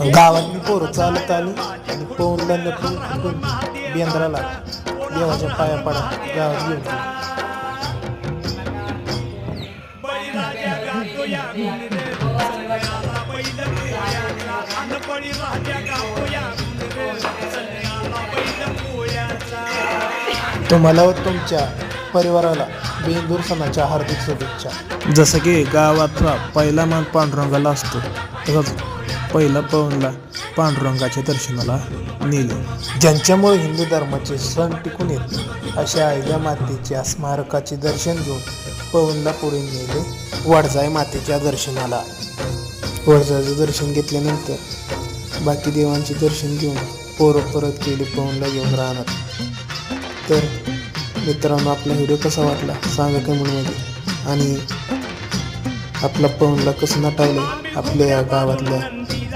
गावातली पोरं चालत आली आणि पवनला लपून बेंद्राला देवाच्या पाया पडा गावात घेऊन गेली. तुम्हाला व तुमच्या परिवाराला बेंदूर सणाच्या हार्दिक शुभेच्छा. जसं की गावातला पहिला मान पांडुरंगाला असतो, तसंच पहिला पवनला पांडुरंगाच्या दर्शनाला नेले. ज्यांच्यामुळे हिंदू धर्माचे सण टिकून येत अशा आयल्या मातेच्या स्मारकाचे दर्शन घेऊन पवनला पुढे नेले वडजाई मातेच्या दर्शनाला. वडजाईचं दर्शन घेतल्यानंतर बाकी देवांचे दर्शन घेऊन पोरं परत गेले पवनला घेऊन राहणार. तर मित्रांनो, आपला व्हिडिओ कसा वाटला सांगा कमेंटमध्ये. आणि आपला पवनला कसं नटावलं आपल्या गावातल्या